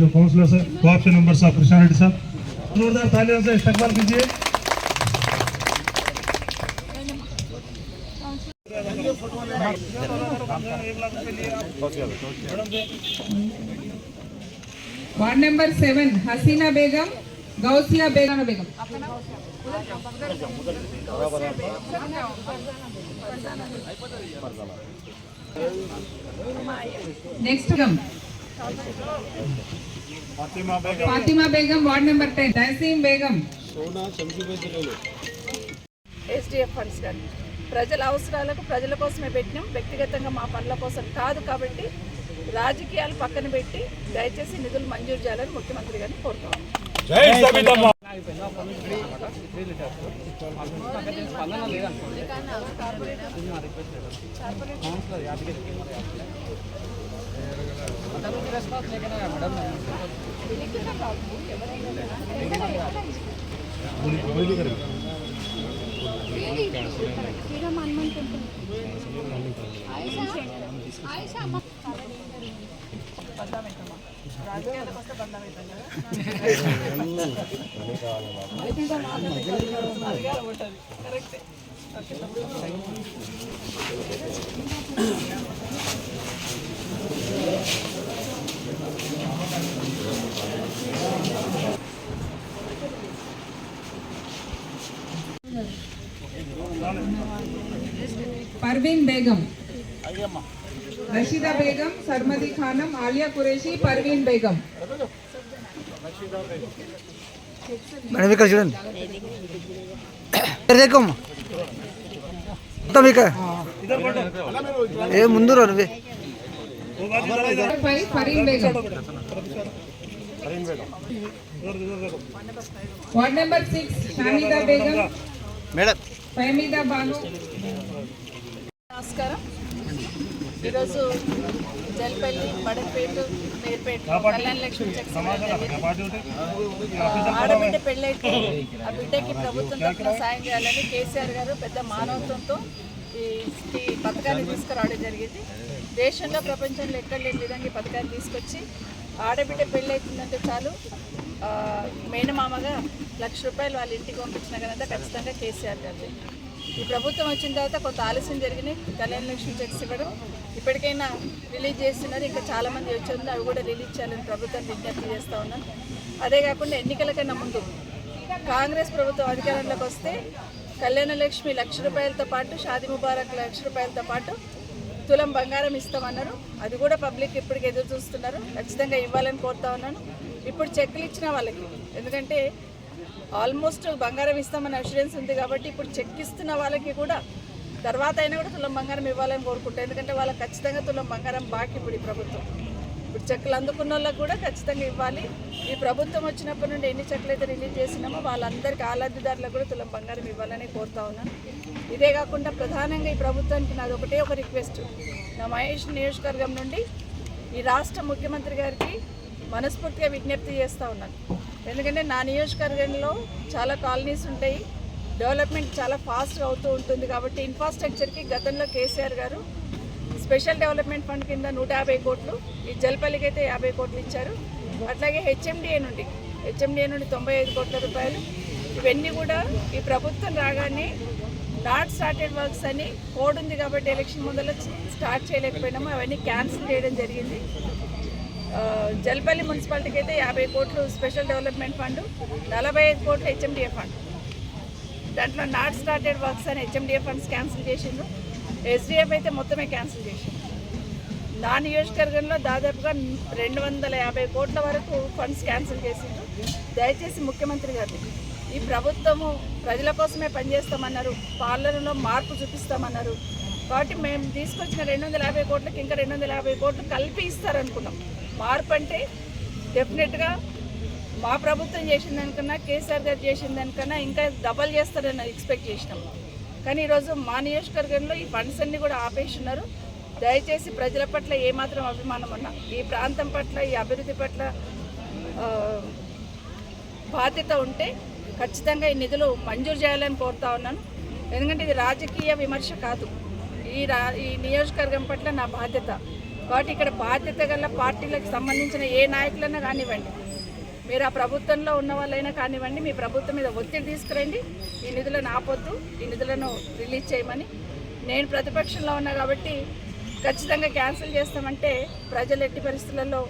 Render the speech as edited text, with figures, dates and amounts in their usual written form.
जो काउंसलर्स है वो आपसे नंबर साहब कृष्णा रेड्डी साहब जोरदार तालियों से इस्तकबाल कीजिए। वार्ड नंबर 7 हसीना बेगम गौसिया बेगम नेक्स्ट फातिमा बेगम वार्ड नंबर 10 तहसीम बेगम SDF ఫండ్స్ కానీ ప్రజల అవసరాలకు ప్రజల కోసమే పెట్టినాం, వ్యక్తిగతంగా మా పనుల కోసం కాదు. కాబట్టి రాజకీయాలు పక్కన పెట్టి దయచేసి నిధులు మంజూరు చేయాలని ముఖ్యమంత్రి గారిని కోరుతున్నాం. परवीन बेगम रशीदा बेगम सरमदी खानम आलिया कुरैशी परवीन बेगम मैडम ఇక్కడ చూడండి देखो तब ఏ ముందు రా నువ్వే परवीन बेगम वार्ड नंबर 6 शाहिदा बेगम మేడం फहमीदा बानो నమస్కారం. ఈరోజు జల్పల్లి బడపేట మేర్పేట కళ్యాణ లక్ష్మి చెక్ ఆడబిడ్డ పెళ్ళైతే ఆ బిడ్డకి ప్రభుత్వం తరఫున సాయం చేయాలని కేసీఆర్ గారు పెద్ద మానవత్వంతో ఈ పథకాన్ని తీసుకురావడం జరిగింది. దేశంలో ప్రపంచంలో ఎక్కడ లేని విధంగా ఈ పథకాన్ని తీసుకొచ్చి ఆడబిడ్డ పెళ్ళైతుందంటే చాలు మేనమామగా ₹1,00,000 వాళ్ళ ఇంటికి పంపించిన ఘనత ఖచ్చితంగా కేసీఆర్ గారు. ఈ ప్రభుత్వం వచ్చిన తర్వాత కొంత ఆలస్యం జరిగినాయి. కళ్యాణ లక్ష్మి చెక్స్ ఇవ్వడం ఇప్పటికైనా రిలీజ్ చేస్తున్నారు. ఇంకా చాలామంది వచ్చి అవి కూడా రిలీజ్ చేయాలని ప్రభుత్వం విజ్ఞప్తి చేస్తూ ఉన్నాను. అదే కాకుండా ఎన్నికల కన్నా ముందు కాంగ్రెస్ ప్రభుత్వం అధికారంలోకి వస్తే కళ్యాణ లక్ష్మి ₹1,00,000తో పాటు షాదీ ముబారక్ ₹1,00,000తో పాటు తులం బంగారం ఇస్తామన్నారు. అది కూడా పబ్లిక్ ఇప్పటికి ఎదురు చూస్తున్నారు. ఖచ్చితంగా ఇవ్వాలని కోరుతా ఉన్నాను. ఇప్పుడు చెక్కులు ఇచ్చిన వాళ్ళకి, ఎందుకంటే ఆల్మోస్ట్ బంగారం ఇస్తామని అష్యూరెన్స్ ఉంది కాబట్టి ఇప్పుడు చెక్ ఇస్తున్న వాళ్ళకి కూడా తర్వాత అయినా కూడా తులం బంగారం ఇవ్వాలని కోరుకుంటారు. ఎందుకంటే వాళ్ళకి ఖచ్చితంగా తులం బంగారం బాకీ ఇప్పుడు ఈ ప్రభుత్వం. ఇప్పుడు చెక్కులు అందుకున్న వాళ్ళకి కూడా ఖచ్చితంగా ఇవ్వాలి. ఈ ప్రభుత్వం వచ్చినప్పటి నుండి ఎన్ని చెక్కులు అయితే రిలీజ్ చేసినామో వాళ్ళందరికీ ఆలబ్ధిదారులకు కూడా తులం బంగారం ఇవ్వాలని కోరుతా ఉన్నాను. ఇదే కాకుండా ప్రధానంగా ఈ ప్రభుత్వానికి నాది ఒకటే ఒక రిక్వెస్ట్. నా మహేష్ నియోజకవర్గం నుండి ఈ రాష్ట్ర ముఖ్యమంత్రి గారికి మనస్ఫూర్తిగా విజ్ఞప్తి చేస్తూ ఉన్నాను. ఎందుకంటే నా నియోజకవర్గంలో చాలా కాలనీస్ ఉంటాయి, డెవలప్మెంట్ చాలా ఫాస్ట్గా అవుతూ ఉంటుంది. కాబట్టి ఇన్ఫ్రాస్ట్రక్చర్కి గతంలో కేసీఆర్ గారు స్పెషల్ డెవలప్మెంట్ ఫండ్ కింద 150 కోట్లు, ఈ జల్పల్లికి అయితే 50 కోట్లు ఇచ్చారు. అట్లాగే హెచ్ఎండిఏ నుండి 95 కోట్ల రూపాయలు. ఇవన్నీ కూడా ఈ ప్రభుత్వం రాగానే నాట్ స్టార్టెడ్ వర్క్స్ అని కోడ్ ఉంది కాబట్టి ఎలక్షన్ ముందర స్టార్ట్ చేయలేకపోయినాము. అవన్నీ క్యాన్సిల్ చేయడం జరిగింది. జల్పల్లి మున్సిపాలిటీకి అయితే 50 కోట్లు స్పెషల్ డెవలప్మెంట్ ఫండ్, 45 కోట్లు హెచ్ఎండిఏ ఫండ్. దాంట్లో నాట్ స్టార్టెడ్ వర్క్స్ అని హెచ్ఎండిఏ ఫండ్స్ క్యాన్సిల్ చేసిండ్రు. ఎస్డిఎఫ్ అయితే మొత్తమే క్యాన్సిల్ చేసింది. నా నియోజకవర్గంలో దాదాపుగా 250 కోట్ల వరకు ఫండ్స్ క్యాన్సిల్ చేసిండ్రు. దయచేసి ముఖ్యమంత్రి గారిని, ఈ ప్రభుత్వము ప్రజల కోసమే పనిచేస్తామన్నారు, పాలనలో మార్పు చూపిస్తామన్నారు. కాబట్టి మేము తీసుకొచ్చిన 250 కోట్లకి ఇంకా 250 కోట్లు కలిపి ఇస్తారనుకున్నాం. మార్పు అంటే డెఫినెట్గా మా ప్రభుత్వం చేసిన దానికన్నా కేసీఆర్ గారు చేసిన దానికన్నా ఇంకా డబల్ చేస్తారని ఎక్స్పెక్ట్ చేసినాం. కానీ ఈరోజు మా నియోజకవర్గంలో ఈ ఫండ్స్ అన్నీ కూడా ఆపేస్తున్నారు. దయచేసి ప్రజల పట్ల ఏమాత్రం అభిమానం ఉన్నా, ఈ ప్రాంతం పట్ల, ఈ అభివృద్ధి పట్ల బాధ్యత ఉంటే ఖచ్చితంగా ఈ నిధులు మంజూరు చేయాలని కోరుతా ఉన్నాను. ఎందుకంటే ఇది రాజకీయ విమర్శ కాదు, ఈ నియోజకవర్గం పట్ల నా బాధ్యత. కాబట్టి ఇక్కడ బాధ్యత గల పార్టీలకు సంబంధించిన ఏ నాయకులైనా కానివ్వండి, మీరు ఆ ప్రభుత్వంలో ఉన్న వాళ్ళైనా కానివ్వండి, మీ ప్రభుత్వం మీద ఒత్తిడి తీసుకురండి, ఈ నిధులను ఆపొద్దు, ఈ నిధులను రిలీజ్ చేయమని. నేను ప్రతిపక్షంలో ఉన్నా కాబట్టి ఖచ్చితంగా క్యాన్సిల్ చేస్తామంటే ప్రజలు ఎట్టి పరిస్థితులలో